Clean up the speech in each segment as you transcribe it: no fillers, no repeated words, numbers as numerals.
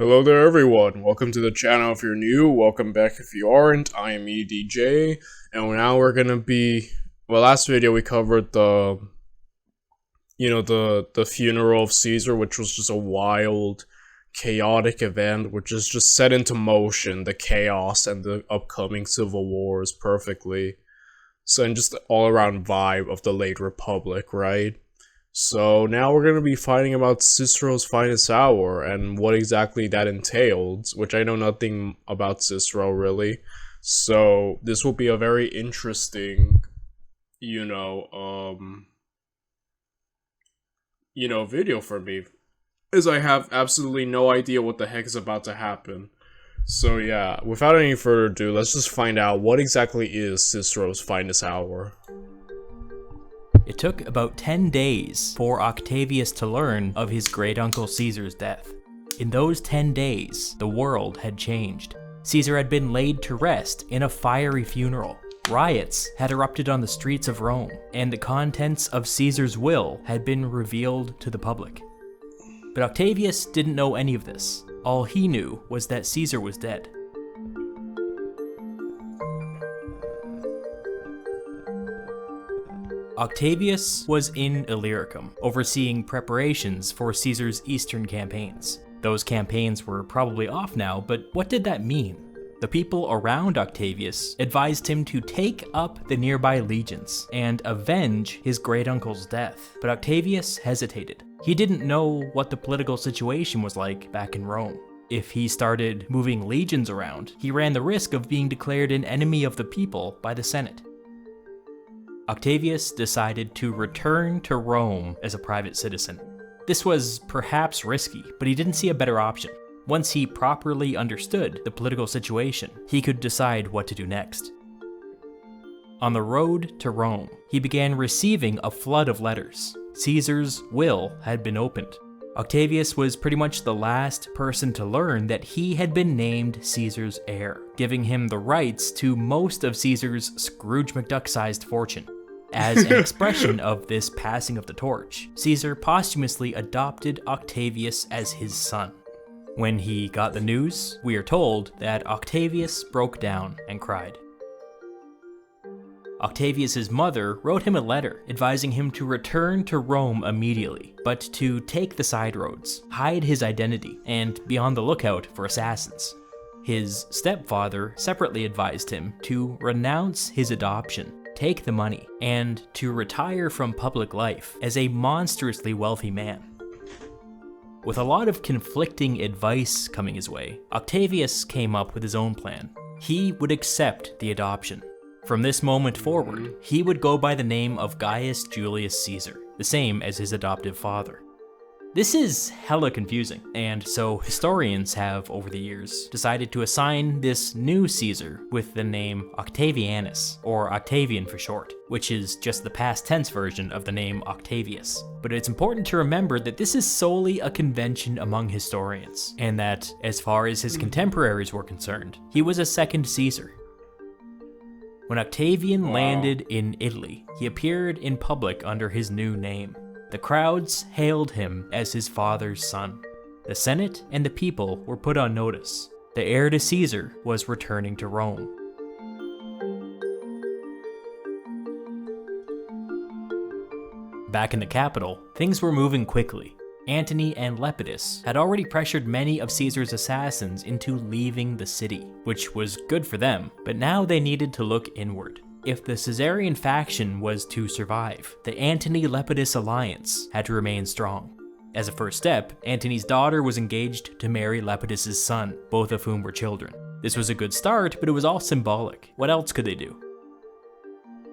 Hello there everyone, welcome to the channel if you're new, welcome back if you aren't. I am EDJ, and now we're gonna be, last video we covered the funeral of Caesar, which was just a wild, chaotic event, which is just set into motion, the chaos and the upcoming civil wars perfectly. So, and just the all-around vibe of the late Republic, right? So now we're going to be fighting about Cicero's finest hour and what exactly that entailed, which I know nothing about Cicero really. So this will be a very interesting, video for me, as I have absolutely no idea what the heck is about to happen. So yeah, without any further ado, let's just find out what exactly is Cicero's finest hour. It took about 10 days for Octavius to learn of his great-uncle Caesar's death. In those 10 days, the world had changed. Caesar had been laid to rest in a fiery funeral. Riots had erupted on the streets of Rome, and the contents of Caesar's will had been revealed to the public. But Octavius didn't know any of this. All he knew was that Caesar was dead. Octavius was in Illyricum, overseeing preparations for Caesar's eastern campaigns. Those campaigns were probably off now, but what did that mean? The people around Octavius advised him to take up the nearby legions and avenge his great-uncle's death, but Octavius hesitated. He didn't know what the political situation was like back in Rome. If he started moving legions around, he ran the risk of being declared an enemy of the people by the Senate. Octavius decided to return to Rome as a private citizen. This was perhaps risky, but he didn't see a better option. Once he properly understood the political situation, he could decide what to do next. On the road to Rome, he began receiving a flood of letters. Caesar's will had been opened. Octavius was pretty much the last person to learn that he had been named Caesar's heir, giving him the rights to most of Caesar's Scrooge McDuck-sized fortune. As an expression of this passing of the torch, Caesar posthumously adopted Octavius as his son. When he got the news, we are told that Octavius broke down and cried. Octavius's mother wrote him a letter advising him to return to Rome immediately, but to take the side roads, hide his identity, and be on the lookout for assassins. His stepfather separately advised him to renounce his adoption, take the money, and to retire from public life as a monstrously wealthy man. With a lot of conflicting advice coming his way, Octavius came up with his own plan. He would accept the adoption. From this moment forward, he would go by the name of Gaius Julius Caesar, the same as his adoptive father. This is hella confusing, and so historians have, over the years, decided to assign this new Caesar with the name Octavianus, or Octavian for short, which is just the past tense version of the name Octavius. But it's important to remember that this is solely a convention among historians, and that, as far as his contemporaries were concerned, he was a second Caesar. When Octavian landed in Italy, he appeared in public under his new name. The crowds hailed him as his father's son. The Senate and the people were put on notice. The heir to Caesar was returning to Rome. Back in the capital, things were moving quickly. Antony and Lepidus had already pressured many of Caesar's assassins into leaving the city, which was good for them, but now they needed to look inward. If the Caesarian faction was to survive, the Antony-Lepidus alliance had to remain strong. As a first step, Antony's daughter was engaged to marry Lepidus' son, both of whom were children. This was a good start, but it was all symbolic. What else could they do?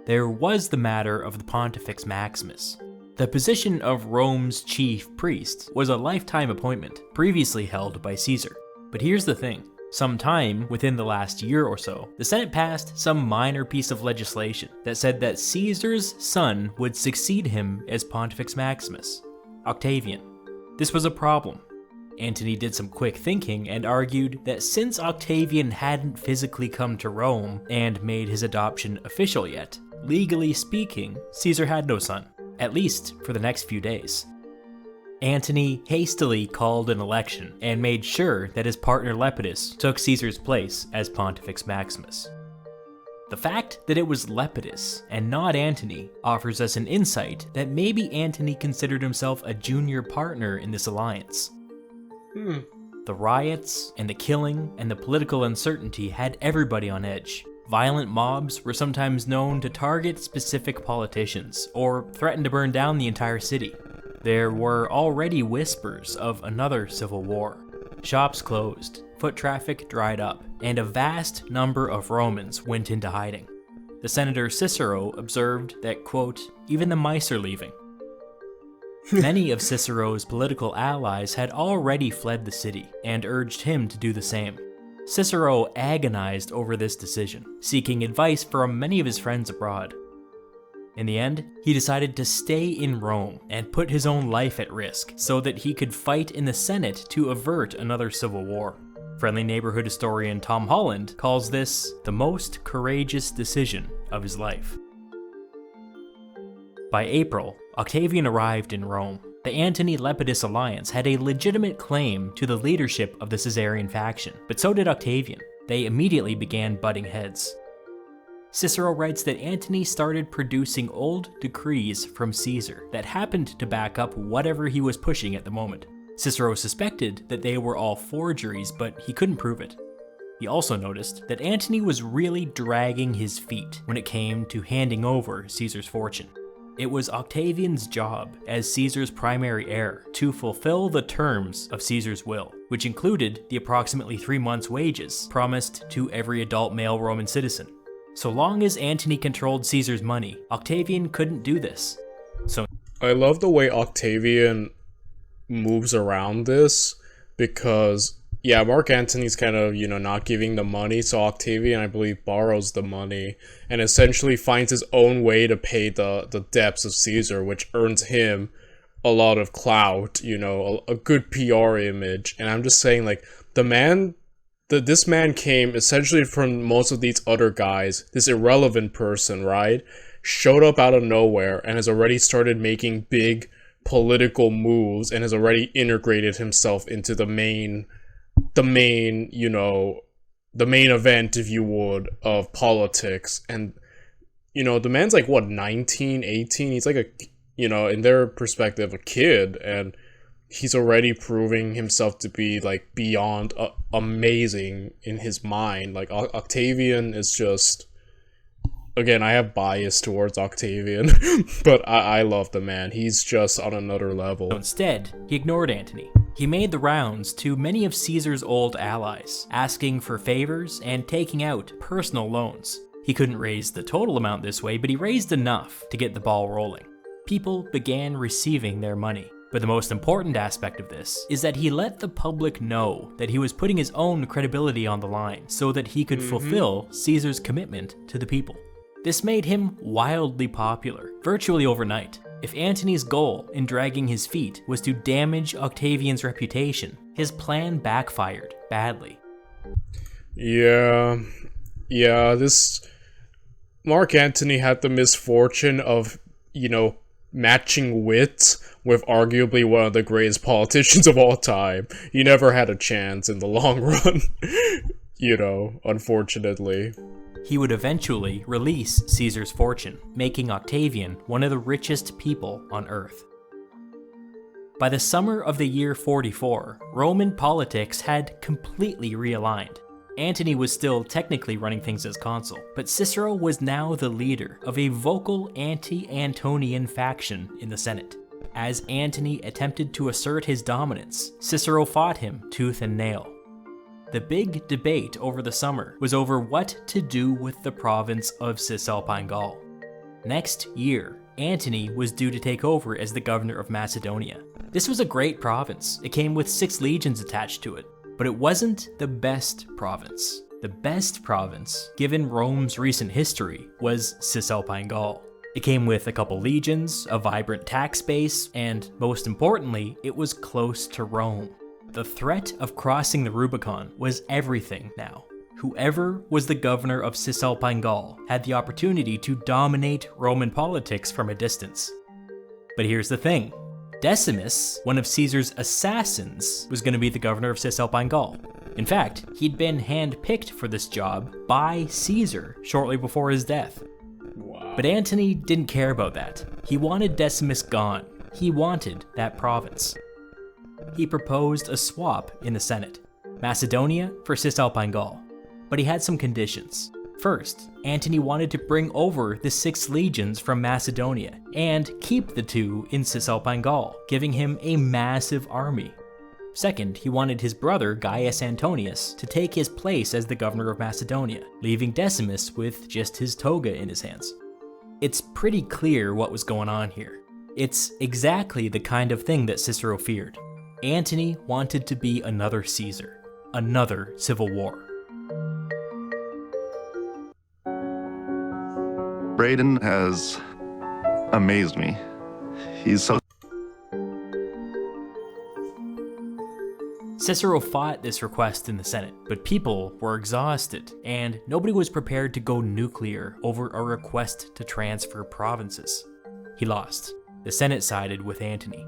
There was the matter of the Pontifex Maximus. The position of Rome's chief priest was a lifetime appointment, previously held by Caesar. But here's the thing. Sometime within the last year or so, the Senate passed some minor piece of legislation that said that Caesar's son would succeed him as Pontifex Maximus, Octavian. This was a problem. Antony did some quick thinking and argued that since Octavian hadn't physically come to Rome and made his adoption official yet, legally speaking, Caesar had no son, at least for the next few days. Antony hastily called an election and made sure that his partner Lepidus took Caesar's place as Pontifex Maximus. The fact that it was Lepidus and not Antony offers us an insight that maybe Antony considered himself a junior partner in this alliance. The riots and the killing and the political uncertainty had everybody on edge. Violent mobs were sometimes known to target specific politicians or threaten to burn down the entire city. There were already whispers of another civil war. Shops closed, foot traffic dried up, and a vast number of Romans went into hiding. The senator Cicero observed that, quote, even the mice are leaving. Many of Cicero's political allies had already fled the city and urged him to do the same. Cicero agonized over this decision, seeking advice from many of his friends abroad. In the end, he decided to stay in Rome and put his own life at risk so that he could fight in the Senate to avert another civil war. Friendly neighborhood historian Tom Holland calls this the most courageous decision of his life. By April, Octavian arrived in Rome. The Antony-Lepidus alliance had a legitimate claim to the leadership of the Caesarian faction, but so did Octavian. They immediately began butting heads. Cicero writes that Antony started producing old decrees from Caesar that happened to back up whatever he was pushing at the moment. Cicero suspected that they were all forgeries, but he couldn't prove it. He also noticed that Antony was really dragging his feet when it came to handing over Caesar's fortune. It was Octavian's job, as Caesar's primary heir, to fulfill the terms of Caesar's will, which included the approximately 3 months' wages promised to every adult male Roman citizen. So long as Antony controlled Caesar's money, Octavian couldn't do this. I love the way Octavian moves around this, because, yeah, Mark Antony's kind of, not giving the money, so Octavian, I believe, borrows the money, and essentially finds his own way to pay the debts of Caesar, which earns him a lot of clout, a good PR image, and I'm just saying, like, this man came essentially from most of these other guys, this irrelevant person, right? Showed up out of nowhere and has already started making big political moves and has already integrated himself into the main event, if you would, of politics. And, the man's like, what, 19, 18? He's like in their perspective, a kid, and he's already proving himself to be, like, beyond amazing in his mind. Like, Octavian is just... Again, I have bias towards Octavian, but I love the man. He's just on another level. Instead, he ignored Antony. He made the rounds to many of Caesar's old allies, asking for favors and taking out personal loans. He couldn't raise the total amount this way, but he raised enough to get the ball rolling. People began receiving their money. But the most important aspect of this is that he let the public know that he was putting his own credibility on the line so that he could fulfill Caesar's commitment to the people. This made him wildly popular, virtually overnight. If Antony's goal in dragging his feet was to damage Octavian's reputation, his plan backfired badly. Yeah, this Mark Antony had the misfortune of, matching wits with arguably one of the greatest politicians of all time. He never had a chance in the long run, unfortunately. He would eventually release Caesar's fortune, making Octavian one of the richest people on Earth. By the summer of the year 44, Roman politics had completely realigned. Antony was still technically running things as consul, but Cicero was now the leader of a vocal anti-Antonian faction in the Senate. As Antony attempted to assert his dominance, Cicero fought him tooth and nail. The big debate over the summer was over what to do with the province of Cisalpine Gaul. Next year, Antony was due to take over as the governor of Macedonia. This was a great province. It came with 6 legions attached to it, but it wasn't the best province. The best province, given Rome's recent history, was Cisalpine Gaul. It came with a couple legions, a vibrant tax base, and most importantly, it was close to Rome. The threat of crossing the Rubicon was everything now. Whoever was the governor of Cisalpine Gaul had the opportunity to dominate Roman politics from a distance. But here's the thing. Decimus, one of Caesar's assassins, was going to be the governor of Cisalpine Gaul. In fact, he'd been handpicked for this job by Caesar shortly before his death. Wow. But Antony didn't care about that. He wanted Decimus gone. He wanted that province. He proposed a swap in the Senate, Macedonia for Cisalpine Gaul. But he had some conditions. First, Antony wanted to bring over the 6 legions from Macedonia and keep the 2 in Cisalpine Gaul, giving him a massive army. Second, he wanted his brother Gaius Antonius to take his place as the governor of Macedonia, leaving Decimus with just his toga in his hands. It's pretty clear what was going on here. It's exactly the kind of thing that Cicero feared. Antony wanted to be another Caesar, another civil war. Braden has amazed me. He's so... Cicero fought this request in the Senate, but people were exhausted, and nobody was prepared to go nuclear over a request to transfer provinces. He lost. The Senate sided with Antony.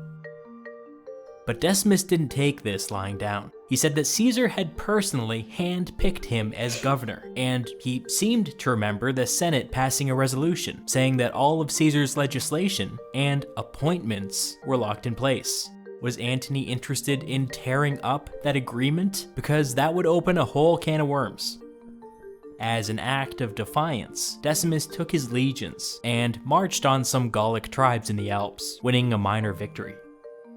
But Decimus didn't take this lying down. He said that Caesar had personally hand-picked him as governor, and he seemed to remember the Senate passing a resolution saying that all of Caesar's legislation and appointments were locked in place. Was Antony interested in tearing up that agreement? Because that would open a whole can of worms. As an act of defiance, Decimus took his legions and marched on some Gallic tribes in the Alps, winning a minor victory.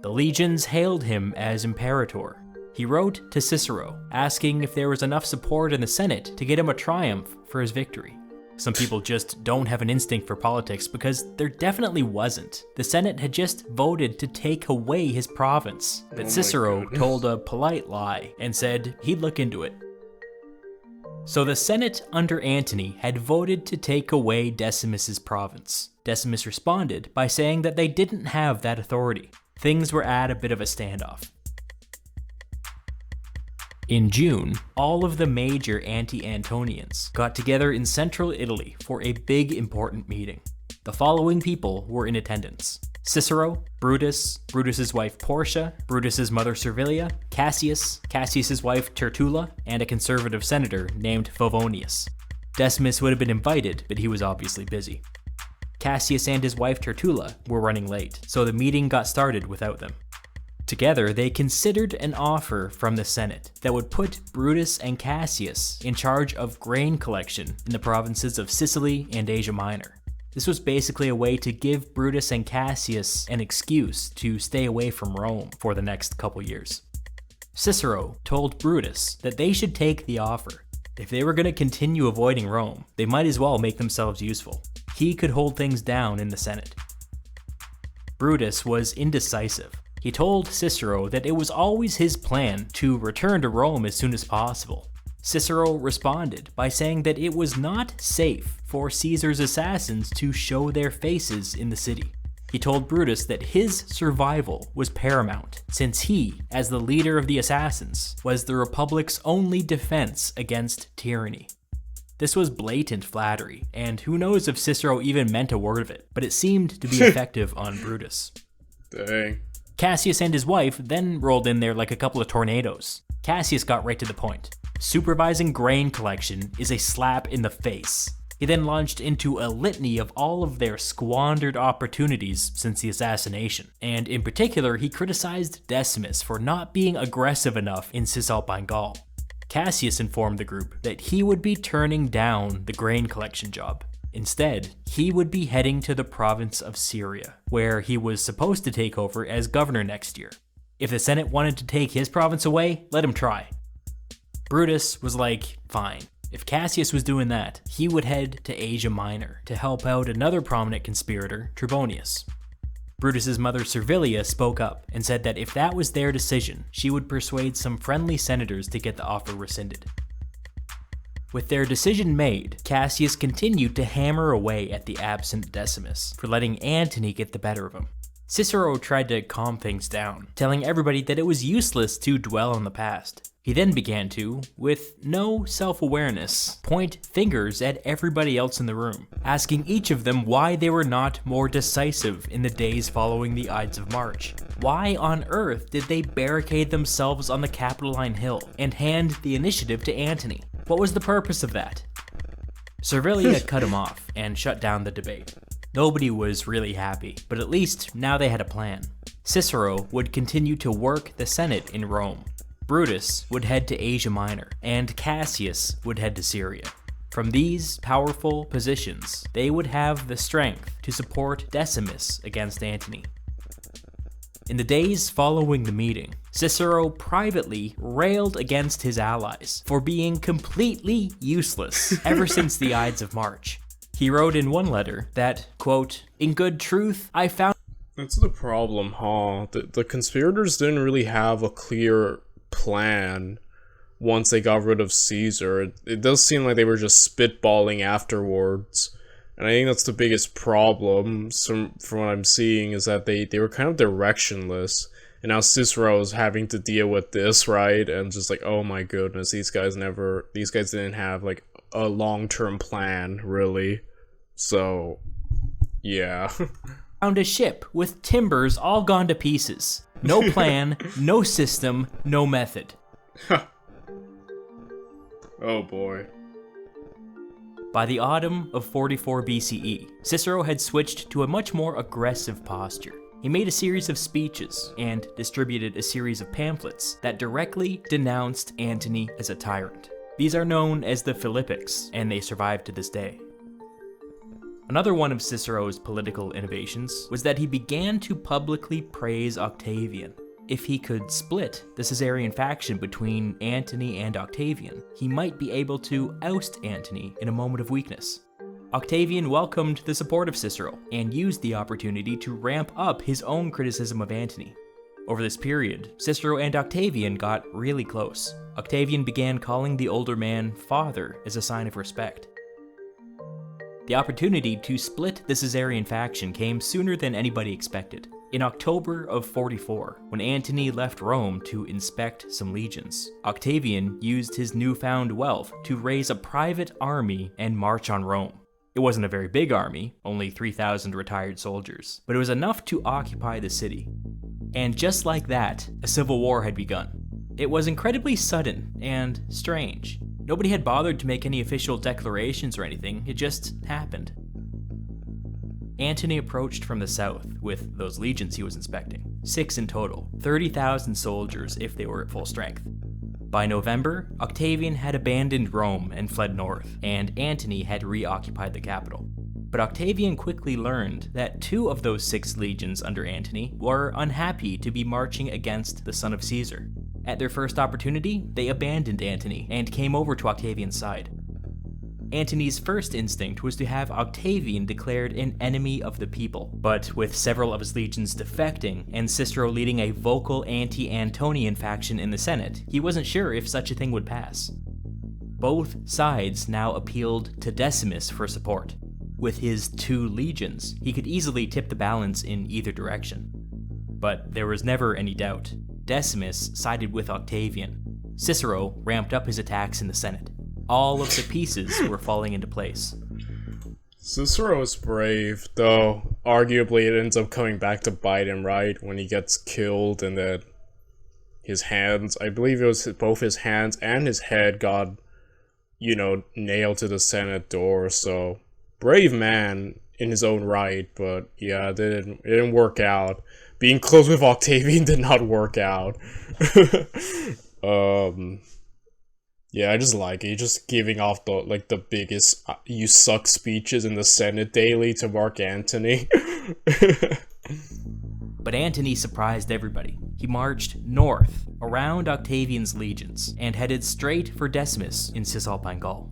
The legions hailed him as imperator. He wrote to Cicero, asking if there was enough support in the Senate to get him a triumph for his victory. Some people just don't have an instinct for politics because there definitely wasn't. The Senate had just voted to take away his province, but Cicero told a polite lie and said he'd look into it. So the Senate under Antony had voted to take away Decimus's province. Decimus responded by saying that they didn't have that authority. Things were at a bit of a standoff. In June, all of the major anti-Antonians got together in central Italy for a big important meeting. The following people were in attendance: Cicero, Brutus, Brutus's wife Portia, Brutus's mother Servilia, Cassius, Cassius's wife Tertulla, and a conservative senator named Favonius. Decimus would have been invited, but he was obviously busy. Cassius and his wife Tertulla were running late, so the meeting got started without them. Together, they considered an offer from the Senate that would put Brutus and Cassius in charge of grain collection in the provinces of Sicily and Asia Minor. This was basically a way to give Brutus and Cassius an excuse to stay away from Rome for the next couple years. Cicero told Brutus that they should take the offer. If they were going to continue avoiding Rome, they might as well make themselves useful. He could hold things down in the Senate. Brutus was indecisive. He told Cicero that it was always his plan to return to Rome as soon as possible. Cicero responded by saying that it was not safe for Caesar's assassins to show their faces in the city. He told Brutus that his survival was paramount, since he, as the leader of the assassins, was the Republic's only defense against tyranny. This was blatant flattery, and who knows if Cicero even meant a word of it, but it seemed to be effective on Brutus. Dang. Cassius and his wife then rolled in there like a couple of tornadoes. Cassius got right to the point. Supervising grain collection is a slap in the face. He then launched into a litany of all of their squandered opportunities since the assassination, and in particular, he criticized Decimus for not being aggressive enough in Cisalpine Gaul. Cassius informed the group that he would be turning down the grain collection job. Instead, he would be heading to the province of Syria, where he was supposed to take over as governor next year. If the Senate wanted to take his province away, let him try. Brutus was like, fine. If Cassius was doing that, he would head to Asia Minor to help out another prominent conspirator, Trebonius. Brutus's mother Servilia spoke up and said that if that was their decision, she would persuade some friendly senators to get the offer rescinded. With their decision made, Cassius continued to hammer away at the absent Decimus for letting Antony get the better of him. Cicero tried to calm things down, telling everybody that it was useless to dwell on the past. He then began to, with no self-awareness, point fingers at everybody else in the room, asking each of them why they were not more decisive in the days following the Ides of March. Why on earth did they barricade themselves on the Capitoline Hill and hand the initiative to Antony? What was the purpose of that? Servilia cut him off and shut down the debate. Nobody was really happy, but at least now they had a plan. Cicero would continue to work the Senate in Rome. Brutus would head to Asia Minor, and Cassius would head to Syria. From these powerful positions, they would have the strength to support Decimus against Antony. In the days following the meeting, Cicero privately railed against his allies for being completely useless ever since the Ides of March. He wrote in one letter that, quote, "In good truth, I found..." That's the problem, huh? The conspirators didn't really have a clear plan once they got rid of Caesar. It does seem like they were just spitballing afterwards. And I think that's the biggest problem from what I'm seeing, is that they were kind of directionless. And now Cicero is having to deal with this, right? And just like, oh my goodness, these guys didn't have like a long-term plan, really. So, yeah. Found a ship with timbers all gone to pieces. No plan, no system, no method. Oh boy. By the autumn of 44 BCE, Cicero had switched to a much more aggressive posture. He made a series of speeches and distributed a series of pamphlets that directly denounced Antony as a tyrant. These are known as the Philippics, and they survive to this day. Another one of Cicero's political innovations was that he began to publicly praise Octavian. If he could split the Caesarian faction between Antony and Octavian, he might be able to oust Antony in a moment of weakness. Octavian welcomed the support of Cicero and used the opportunity to ramp up his own criticism of Antony. Over this period, Cicero and Octavian got really close. Octavian began calling the older man father as a sign of respect. The opportunity to split the Caesarian faction came sooner than anybody expected. In October of 44, when Antony left Rome to inspect some legions, Octavian used his newfound wealth to raise a private army and march on Rome. It wasn't a very big army, only 3,000 retired soldiers, but it was enough to occupy the city. And just like that, a civil war had begun. It was incredibly sudden and strange. Nobody had bothered to make any official declarations or anything, it just happened. Antony approached from the south with those legions he was inspecting, 6 in total, 30,000 soldiers if they were at full strength. By November, Octavian had abandoned Rome and fled north, and Antony had reoccupied the capital. But Octavian quickly learned that 2 of those 6 legions under Antony were unhappy to be marching against the son of Caesar. At their first opportunity, they abandoned Antony and came over to Octavian's side. Antony's first instinct was to have Octavian declared an enemy of the people, but with several of his legions defecting and Cicero leading a vocal anti-Antonian faction in the Senate, he wasn't sure if such a thing would pass. Both sides now appealed to Decimus for support. With his 2 legions, he could easily tip the balance in either direction. But there was never any doubt. Decimus sided with Octavian. Cicero ramped up his attacks in the Senate. All of the pieces were falling into place. Cicero is brave, though arguably it ends up coming back to bite him, right? When he gets killed and then his hands, I believe it was both his hands and his head got, nailed to the Senate door, so brave man in his own right, but yeah, it didn't work out. Being close with Octavian did not work out. Yeah, I just like it. Just giving off the biggest "you suck" speeches in the Senate daily to Mark Antony. But Antony surprised everybody. He marched north around Octavian's legions and headed straight for Decimus in Cisalpine Gaul.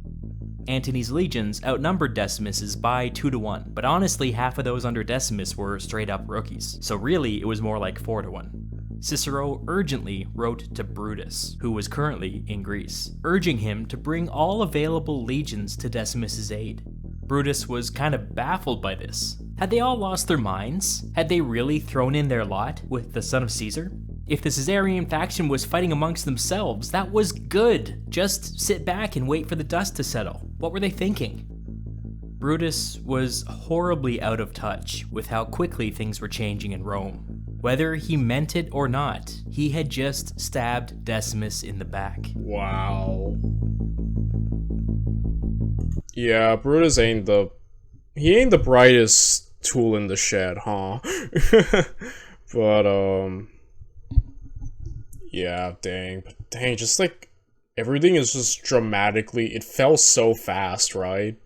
Antony's legions outnumbered Decimus's by 2-1, but honestly half of those under Decimus were straight up rookies, so really it was more like 4-1. Cicero urgently wrote to Brutus, who was currently in Greece, urging him to bring all available legions to Decimus's aid. Brutus was kind of baffled by this. Had they all lost their minds? Had they really thrown in their lot with the son of Caesar? If the Caesarian faction was fighting amongst themselves, that was good. Just sit back and wait for the dust to settle. What were they thinking? Brutus was horribly out of touch with how quickly things were changing in Rome. Whether he meant it or not, he had just stabbed Decimus in the back. Wow. Yeah, Brutus ain't the brightest tool in the shed, huh? But, yeah, dang, just like, everything is just dramatically, it fell so fast, right?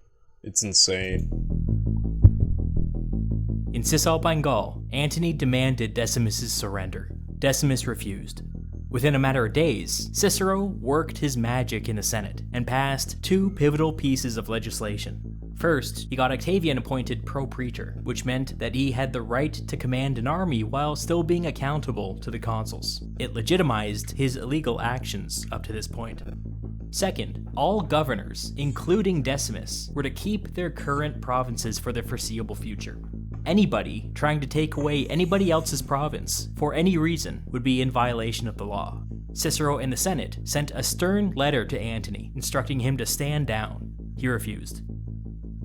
It's insane. In Cisalpine Gaul, Antony demanded Decimus's surrender. Decimus refused. Within a matter of days, Cicero worked his magic in the Senate and passed two pivotal pieces of legislation. First, he got Octavian appointed pro-praetor, which meant that he had the right to command an army while still being accountable to the consuls. It legitimized his illegal actions up to this point. Second, all governors, including Decimus, were to keep their current provinces for the foreseeable future. Anybody trying to take away anybody else's province, for any reason, would be in violation of the law. Cicero and the Senate sent a stern letter to Antony, instructing him to stand down. He refused.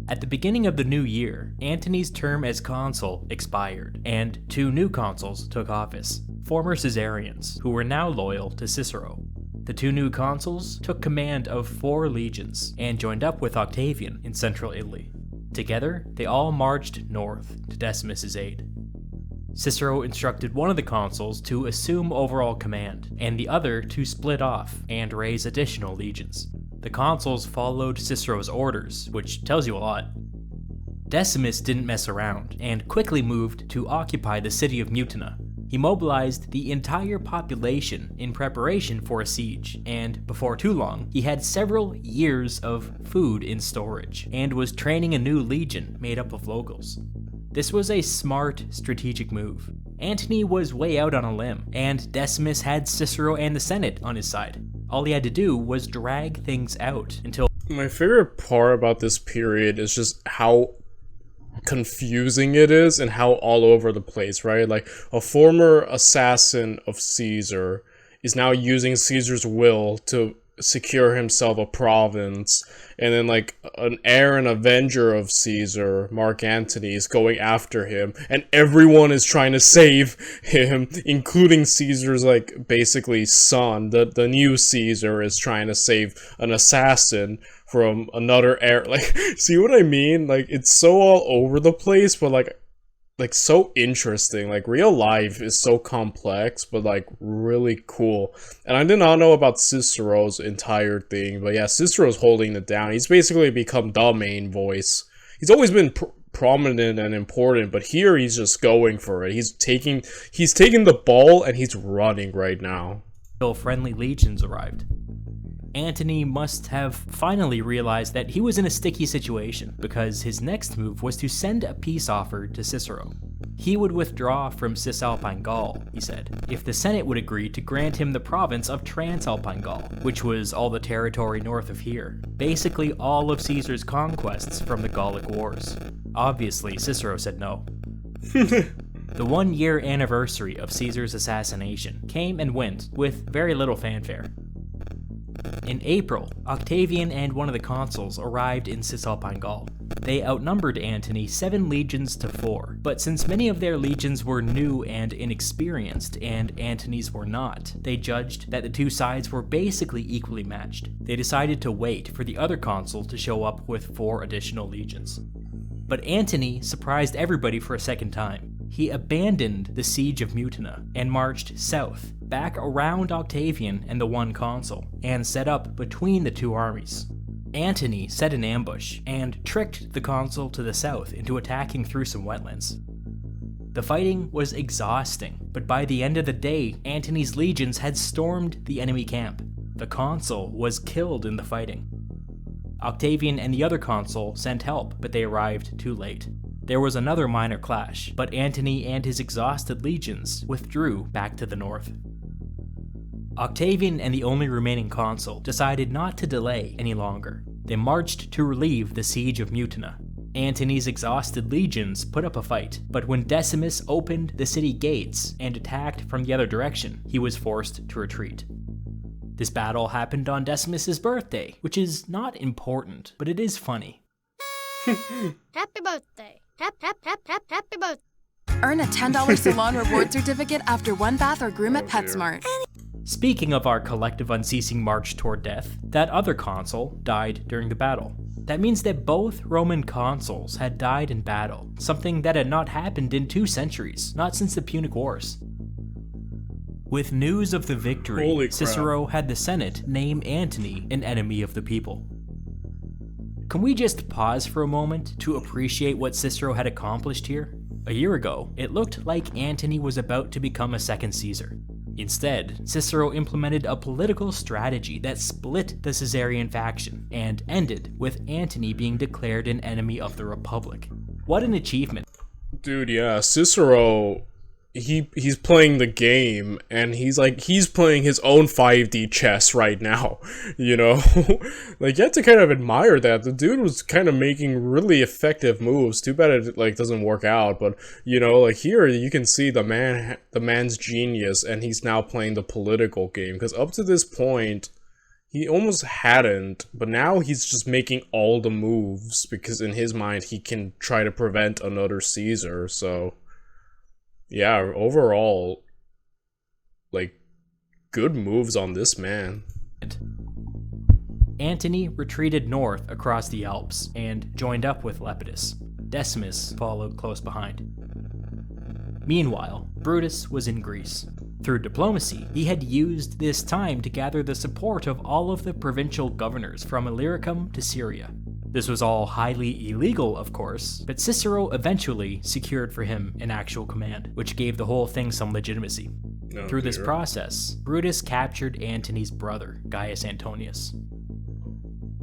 At the beginning of the new year, Antony's term as consul expired, and two new consuls took office, former Caesarians, who were now loyal to Cicero. The two new consuls took command of 4 legions, and joined up with Octavian in central Italy. Together, they all marched north to Decimus's aid. Cicero instructed one of the consuls to assume overall command, and the other to split off and raise additional legions. The consuls followed Cicero's orders, which tells you a lot. Decimus didn't mess around, and quickly moved to occupy the city of Mutina. He mobilized the entire population in preparation for a siege, and before too long, he had several years of food in storage, and was training a new legion made up of locals. This was a smart, strategic move. Antony was way out on a limb, and Decimus had Cicero and the Senate on his side. All he had to do was drag things out until... My favorite part about this period is just how confusing it is and how all over the place, right? Like, a former assassin of Caesar is now using Caesar's will to secure himself a province, and then like an heir and avenger of Caesar, Mark Antony, is going after him, and everyone is trying to save him, including Caesar's like basically son. The new Caesar is trying to save an assassin from another heir. Like, see what I mean? Like, it's so all over the place, but like so interesting. Like, real life is so complex, but like really cool. And I did not know about Cicero's entire thing, but yeah, Cicero's holding it down. He's basically become the main voice. He's always been prominent and important, but here he's just going for it. He's taking the ball and he's running right now. Friendly legions arrived. Antony must have finally realized that he was in a sticky situation, because his next move was to send a peace offer to Cicero. He would withdraw from Cisalpine Gaul, he said, if the Senate would agree to grant him the province of Transalpine Gaul, which was all the territory north of here, basically all of Caesar's conquests from the Gallic Wars. Obviously, Cicero said no. The 1-year anniversary of Caesar's assassination came and went with very little fanfare. In April, Octavian and one of the consuls arrived in Cisalpine Gaul. They outnumbered Antony 7 legions to 4, but since many of their legions were new and inexperienced, and Antony's were not, they judged that the two sides were basically equally matched. They decided to wait for the other consul to show up with 4 additional legions. But Antony surprised everybody for a second time. He abandoned the siege of Mutina and marched south, back around Octavian and the one consul, and set up between the two armies. Antony set an ambush and tricked the consul to the south into attacking through some wetlands. The fighting was exhausting, but by the end of the day, Antony's legions had stormed the enemy camp. The consul was killed in the fighting. Octavian and the other consul sent help, but they arrived too late. There was another minor clash, but Antony and his exhausted legions withdrew back to the north. Octavian and the only remaining consul decided not to delay any longer. They marched to relieve the siege of Mutina. Antony's exhausted legions put up a fight, but when Decimus opened the city gates and attacked from the other direction, he was forced to retreat. This battle happened on Decimus's birthday, which is not important, but it is funny. Happy birthday. Happy birthday. Earn a $10 salon reward certificate after one bath or groom at PetSmart. Speaking of our collective unceasing march toward death, that other consul died during the battle. That means that both Roman consuls had died in battle, something that had not happened in 2 centuries, not since the Punic Wars. With news of the victory, Holy crap. Cicero had the Senate name Antony an enemy of the people. Can we just pause for a moment to appreciate what Cicero had accomplished here? A year ago, it looked like Antony was about to become a second Caesar. Instead, Cicero implemented a political strategy that split the Caesarian faction and ended with Antony being declared an enemy of the Republic. What an achievement. Dude, yeah, Cicero, he's playing the game, and he's playing his own 5D chess right now, you know? Like, you have to kind of admire that. The dude was kind of making really effective moves. Too bad it, like, doesn't work out, but, you know, like, here you can see the man's genius, and he's now playing the political game, because up to this point, he almost hadn't, but now he's just making all the moves, because in his mind, he can try to prevent another Caesar, so... Yeah, overall, like, good moves on this man. Antony retreated north across the Alps and joined up with Lepidus. Decimus followed close behind. Meanwhile, Brutus was in Greece. Through diplomacy, he had used this time to gather the support of all of the provincial governors from Illyricum to Syria. This was all highly illegal, of course, but Cicero eventually secured for him an actual command, which gave the whole thing some legitimacy. Through this process, Brutus captured Antony's brother, Gaius Antonius.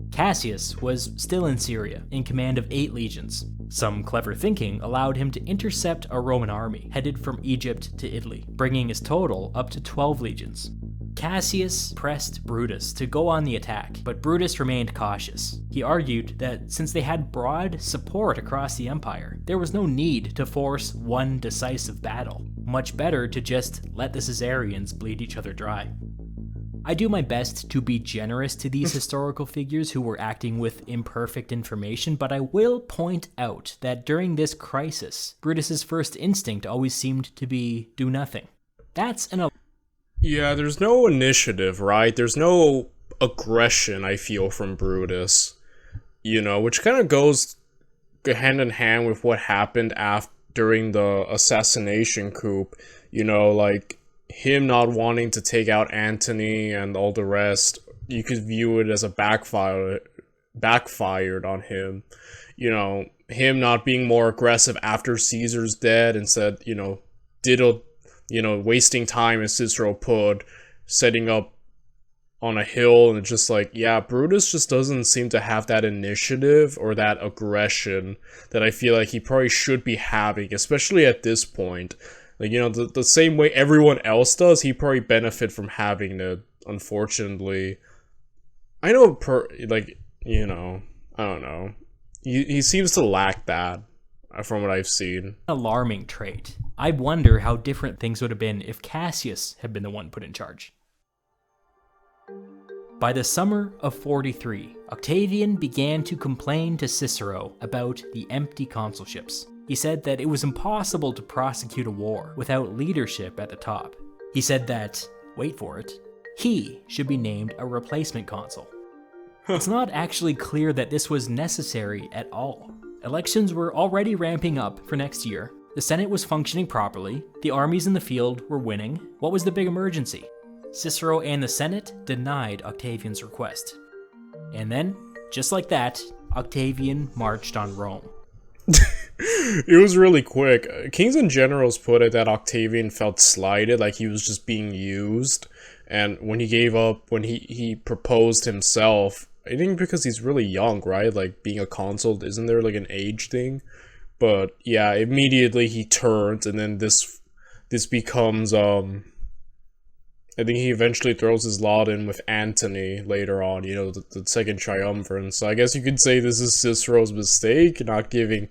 Cassius was still in Syria, in command of 8 legions. Some clever thinking allowed him to intercept a Roman army headed from Egypt to Italy, bringing his total up to 12 legions. Cassius pressed Brutus to go on the attack, but Brutus remained cautious. He argued that since they had broad support across the empire, there was no need to force one decisive battle. Much better to just let the Caesarians bleed each other dry. I do my best to be generous to these historical figures who were acting with imperfect information, but I will point out that during this crisis, Brutus's first instinct always seemed to be do nothing. That's an Yeah, there's no initiative, right? There's no aggression, I feel, from Brutus. You know, which kind of goes hand in hand with what happened during the assassination coup. You know, like, him not wanting to take out Antony and all the rest, you could view it as a backfired on him. You know, him not being more aggressive after Caesar's dead, instead, you know, wasting time as Cicero put, setting up on a hill, and just like, yeah, Brutus just doesn't seem to have that initiative or that aggression that I feel like he probably should be having, especially at this point. Like, you know, the same way everyone else does, he probably benefit from having it, unfortunately. I know, you know, I don't know. He seems to lack that, from what I've seen. alarming trait. I wonder how different things would have been if Cassius had been the one put in charge. By the summer of 43, Octavian began to complain to Cicero about the empty consulships. He said that it was impossible to prosecute a war without leadership at the top. He said that, wait for it, he should be named a replacement consul. It's not actually clear that this was necessary at all. Elections were already ramping up for next year. The Senate was functioning properly. The armies in the field were winning. What was the big emergency? Cicero and the Senate denied Octavian's request. And then, just like that, Octavian marched on Rome. It was really quick. Kings and generals put it that Octavian felt slighted, like he was just being used. And when he gave up, when he proposed himself, I think because he's really young, right? Like, being a consul, isn't there like an age thing? But yeah, immediately he turns, and then this becomes I think he eventually throws his lot in with Antony later on, you know, the second triumvirate. So I guess you could say this is Cicero's mistake, not giving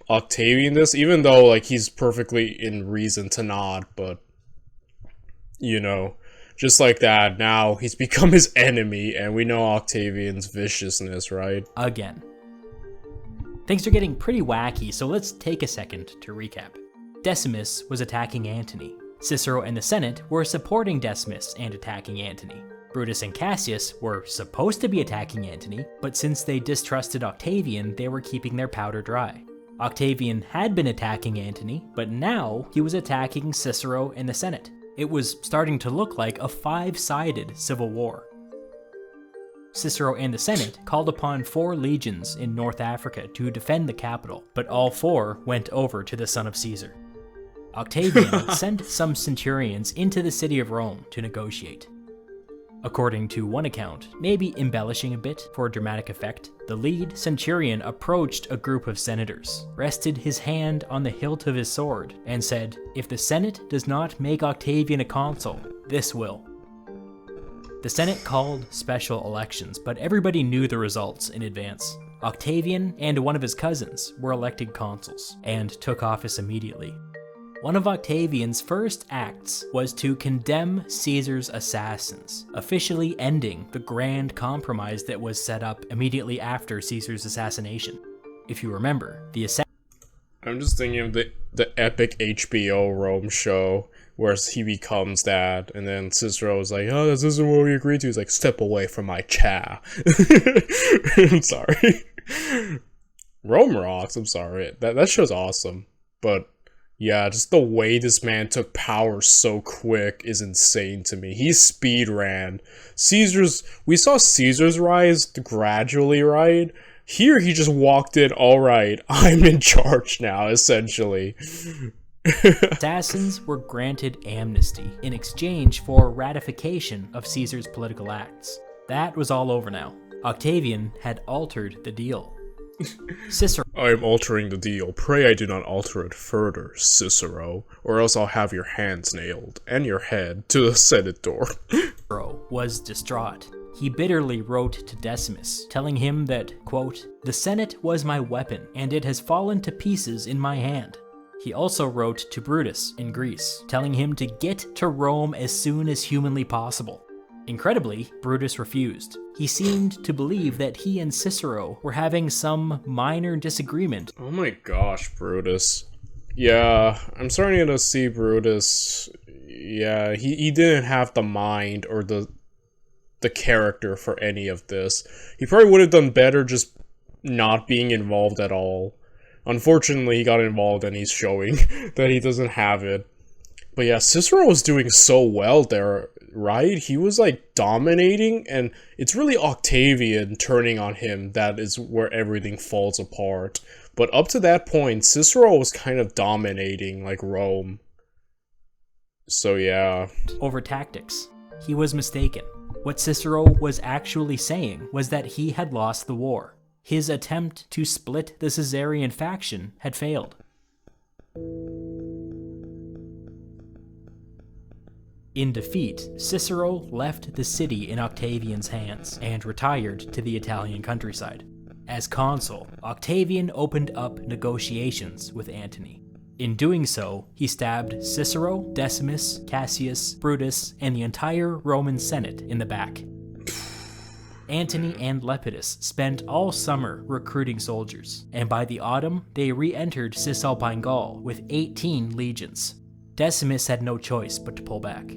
Octavian this, even though, like, he's perfectly in reason to not, but, you know, just like that, now he's become his enemy, and we know Octavian's viciousness, right? Again. Things are getting pretty wacky, so let's take a second to recap. Decimus was attacking Antony. Cicero and the Senate were supporting Decimus and attacking Antony. Brutus and Cassius were supposed to be attacking Antony, but since they distrusted Octavian, they were keeping their powder dry. Octavian had been attacking Antony, but now he was attacking Cicero and the Senate. It was starting to look like a five-sided civil war. Cicero and the Senate called upon 4 legions in North Africa to defend the capital, but all 4 went over to the son of Caesar. Octavian sent some centurions into the city of Rome to negotiate. According to one account, maybe embellishing a bit for dramatic effect, the lead centurion approached a group of senators, rested his hand on the hilt of his sword, and said, "If the Senate does not make Octavian a consul, this will." The Senate called special elections, but everybody knew the results in advance. Octavian and one of his cousins were elected consuls, and took office immediately. One of Octavian's first acts was to condemn Caesar's assassins, officially ending the grand compromise that was set up immediately after Caesar's assassination. If you remember, I'm just thinking of the epic HBO Rome show where he becomes that, and then Cicero is like, "Oh, this isn't what we agreed to." He's like, "Step away from my cha." I'm sorry. Rome rocks. I'm sorry. That show's awesome, but yeah, just the way this man took power so quick is insane to me. He speed ran. We saw Caesar's rise gradually, right? Here he just walked in, alright, I'm in charge now, essentially. Assassins were granted amnesty in exchange for ratification of Caesar's political acts. That was all over now. Octavian had altered the deal. Cicero. I am altering the deal. Pray I do not alter it further, Cicero, or else I'll have your hands nailed, and your head, to the Senate door. Cicero was distraught. He bitterly wrote to Decimus, telling him that, quote, "The Senate was my weapon, and it has fallen to pieces in my hand." He also wrote to Brutus in Greece, telling him to get to Rome as soon as humanly possible. Incredibly, Brutus refused. He seemed to believe that he and Cicero were having some minor disagreement. Oh my gosh, Brutus. Yeah, I'm starting to see Brutus. Yeah, he didn't have the mind or the character for any of this. He probably would have done better just not being involved at all. Unfortunately, he got involved and he's showing that he doesn't have it. But yeah, Cicero was doing so well there, right? He was like dominating, and it's really Octavian turning on him that is where everything falls apart. But up to that point, Cicero was kind of dominating like Rome. So yeah. Over tactics. He was mistaken. What Cicero was actually saying was that he had lost the war. His attempt to split the Caesarian faction had failed. In defeat, Cicero left the city in Octavian's hands and retired to the Italian countryside. As consul, Octavian opened up negotiations with Antony. In doing so, he stabbed Cicero, Decimus, Cassius, Brutus, and the entire Roman Senate in the back. Antony and Lepidus spent all summer recruiting soldiers, and by the autumn, they re-entered Cisalpine Gaul with 18 legions. Decimus had no choice but to pull back.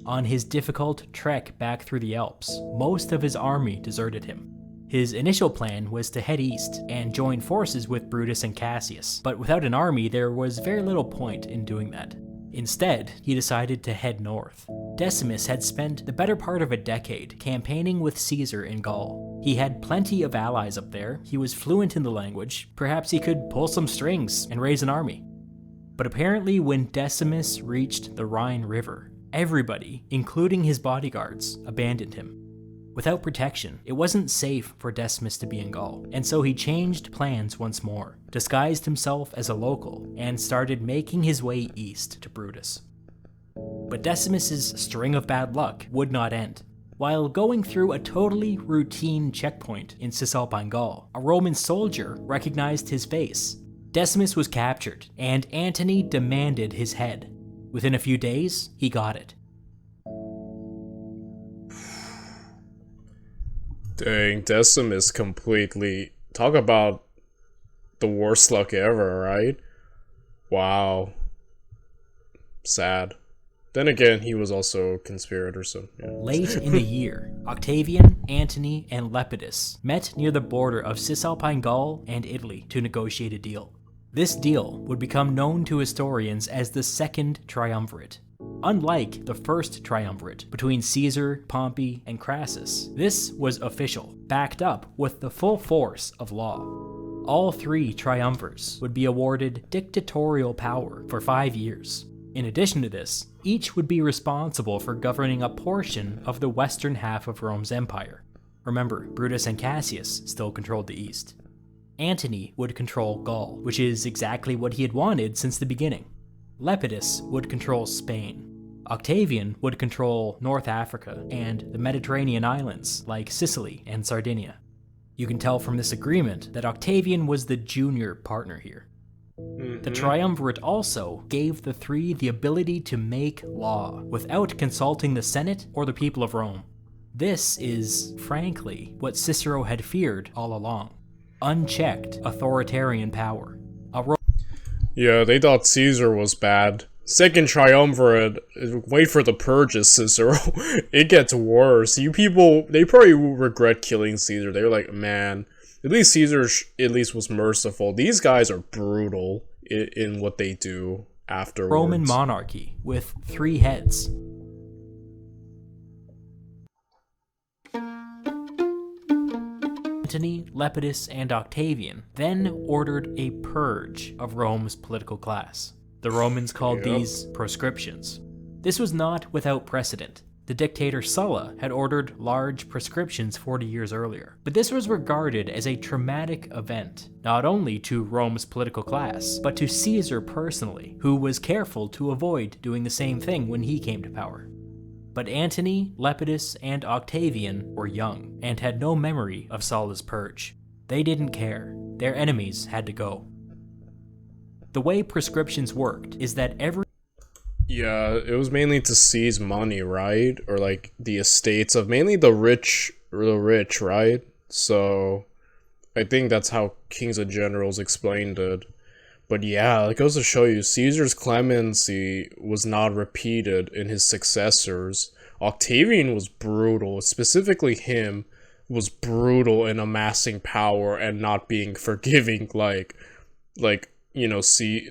On his difficult trek back through the Alps, most of his army deserted him. His initial plan was to head east and join forces with Brutus and Cassius, but without an army there was very little point in doing that. Instead, he decided to head north. Decimus had spent the better part of a decade campaigning with Caesar in Gaul. He had plenty of allies up there, he was fluent in the language, perhaps he could pull some strings and raise an army. But apparently when Decimus reached the Rhine River, everybody, including his bodyguards, abandoned him. Without protection, it wasn't safe for Decimus to be in Gaul, and so he changed plans once more, disguised himself as a local, and started making his way east to Brutus. But Decimus's string of bad luck would not end. While going through a totally routine checkpoint in Cisalpine Gaul, a Roman soldier recognized his face. Decimus was captured, and Antony demanded his head. Within a few days, he got it. Dang, Decimus completely... Talk about the worst luck ever, right? Wow. Sad. Then again, he was also a conspirator, so yeah. Late in the year, Octavian, Antony, and Lepidus met near the border of Cisalpine Gaul and Italy to negotiate a deal. This deal would become known to historians as the Second Triumvirate. Unlike the First Triumvirate between Caesar, Pompey, and Crassus, this was official, backed up with the full force of law. All three triumvirs would be awarded dictatorial power for 5 years. In addition to this, each would be responsible for governing a portion of the western half of Rome's empire. Remember, Brutus and Cassius still controlled the east. Antony would control Gaul, which is exactly what he had wanted since the beginning. Lepidus would control Spain. Octavian would control North Africa and the Mediterranean islands like Sicily and Sardinia. You can tell from this agreement that Octavian was the junior partner here. The triumvirate also gave the three the ability to make law without consulting the Senate or the people of Rome. This is, frankly, what Cicero had feared all along. Unchecked authoritarian power. Yeah, they thought Caesar was bad. Second Triumvirate, wait for the purges, Cicero. It gets worse. You people, they probably will regret killing Caesar. They were like, man, at least Caesar at least was merciful. These guys are brutal in what they do afterwards. Roman monarchy with 3 heads. Antony, Lepidus, and Octavian then ordered a purge of Rome's political class. The Romans called these proscriptions. This was not without precedent. The dictator Sulla had ordered large proscriptions 40 years earlier. But this was regarded as a traumatic event, not only to Rome's political class, but to Caesar personally, who was careful to avoid doing the same thing when he came to power. But Antony, Lepidus, and Octavian were young, and had no memory of Sulla's purge. They didn't care. Their enemies had to go. The way proscriptions worked is that Yeah, it was mainly to seize money, right? Or like the estates of mainly the rich, right? So I think that's how kings and generals explained it. But yeah, it goes to show you, Caesar's clemency was not repeated in his successors. Octavian was brutal, specifically him was brutal in amassing power and not being forgiving like you know,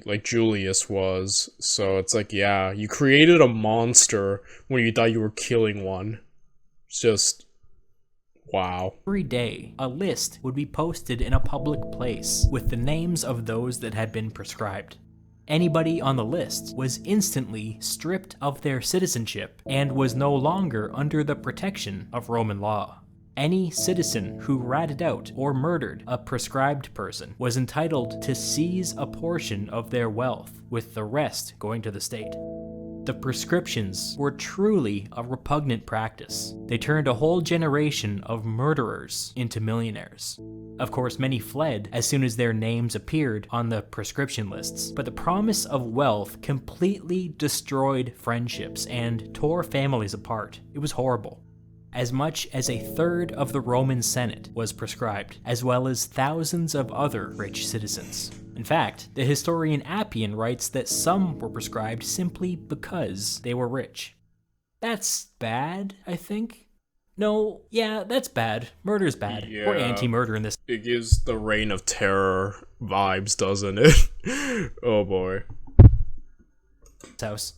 like Julius was. So it's like, yeah, you created a monster when you thought you were killing one. It's just, wow. every day, a list would be posted in a public place with the names of those that had been proscribed. Anybody on the list was instantly stripped of their citizenship and was no longer under the protection of Roman law. Any citizen who ratted out or murdered a proscribed person was entitled to seize a portion of their wealth, with the rest going to the state. The proscriptions were truly a repugnant practice. They turned a whole generation of murderers into millionaires. Of course, many fled as soon as their names appeared on the proscription lists, but the promise of wealth completely destroyed friendships and tore families apart. It was horrible. As much as a third of the Roman Senate was proscribed, as well as thousands of other rich citizens. In fact, the historian Appian writes that some were proscribed simply because they were rich. That's bad, I think? No, yeah, that's bad. Murder's bad. Yeah, We're anti-murder in this it gives the Reign of Terror vibes, doesn't it? Oh boy. house.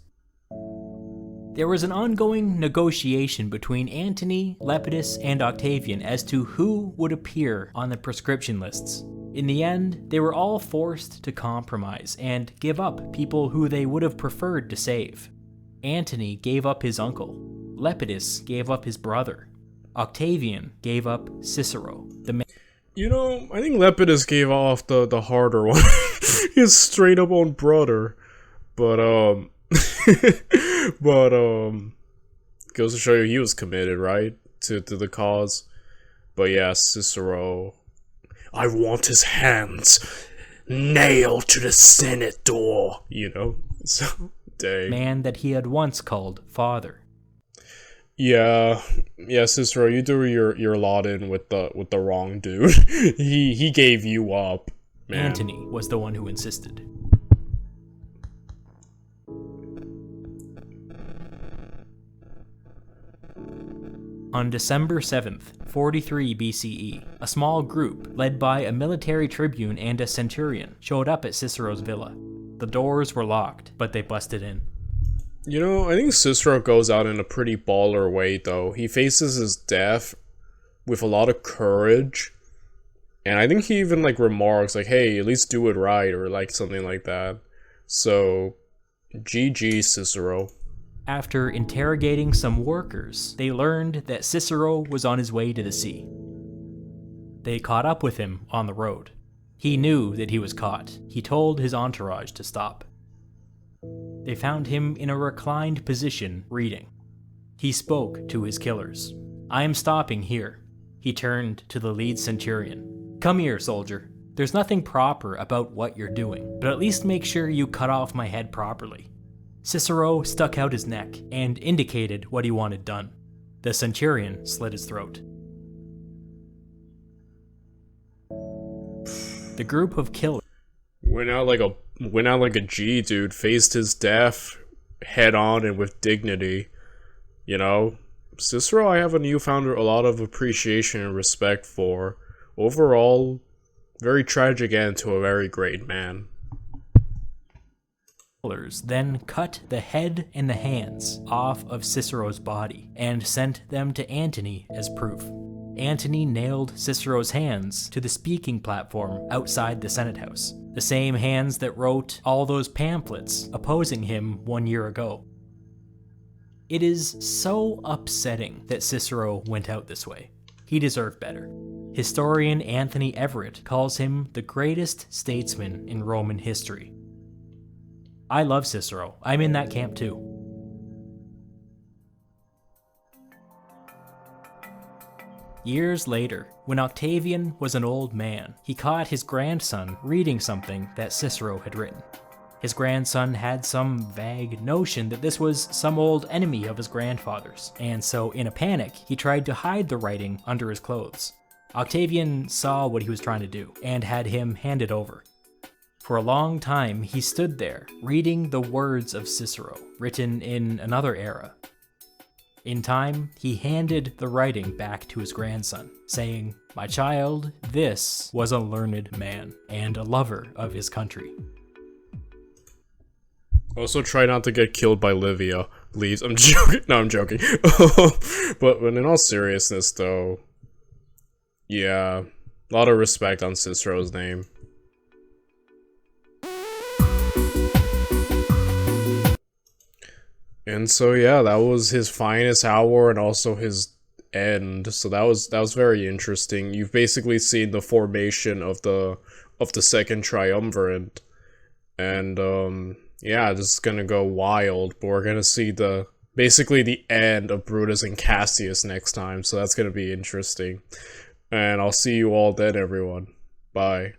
There was an ongoing negotiation between Antony, Lepidus, and Octavian as to who would appear on the proscription lists. In the end, they were all forced to compromise and give up people who they would have preferred to save. Antony gave up his uncle. Lepidus gave up his brother. Octavian gave up Cicero, the man. You know, I think Lepidus gave off the harder one. His straight up own brother. But But goes to show you he was committed, right, to the cause. But yeah, Cicero, I want his hands nailed to the Senate door, you know. So dang. Man that he had once called father. Yeah, Cicero, you threw your lot in with the wrong dude. he gave you up, man. Antony was the one who insisted. On December 7th, 43 BCE, a small group, led by a military tribune and a centurion, showed up at Cicero's villa. The doors were locked, but they busted in. You know, I think Cicero goes out in a pretty baller way, though. He faces his death with a lot of courage, and I think he even, like, remarks, like, hey, at least do it right, or, like, something like that. So, GG, Cicero. After interrogating some workers, they learned that Cicero was on his way to the sea. They caught up with him on the road. He knew that he was caught. He told his entourage to stop. They found him in a reclined position, reading. He spoke to his killers. I am stopping here. He turned to the lead centurion. Come here, soldier. There's nothing proper about what you're doing, but at least make sure you cut off my head properly. Cicero stuck out his neck and indicated what he wanted done. The centurion slit his throat. The group of killers Went out like a G, dude. Faced his death head on and with dignity. You know, Cicero, I have a lot of appreciation and respect for. Overall, very tragic end to a very great man. then cut the head and the hands off of Cicero's body and sent them to Antony as proof. Antony nailed Cicero's hands to the speaking platform outside the Senate House, the same hands that wrote all those pamphlets opposing him 1 year ago. It is so upsetting that Cicero went out this way. He deserved better. Historian Anthony Everett calls him the greatest statesman in Roman history. I love Cicero. I'm in that camp too. Years later, when Octavian was an old man, he caught his grandson reading something that Cicero had written. His grandson had some vague notion that this was some old enemy of his grandfather's, and so in a panic, he tried to hide the writing under his clothes. Octavian saw what he was trying to do, and had him hand it over. For a long time, he stood there, reading the words of Cicero, written in another era. In time, he handed the writing back to his grandson, saying, "My child, this was a learned man, and a lover of his country." Also, try not to get killed by Livia, please. I'm joking. No, I'm joking. But in all seriousness, though, yeah, a lot of respect on Cicero's name. And so yeah, that was his finest hour and also his end. So that was very interesting. You've basically seen the formation of the second triumvirate, and yeah, this is gonna go wild. But we're gonna see basically the end of Brutus and Cassius next time. So that's gonna be interesting. And I'll see you all then, everyone. Bye.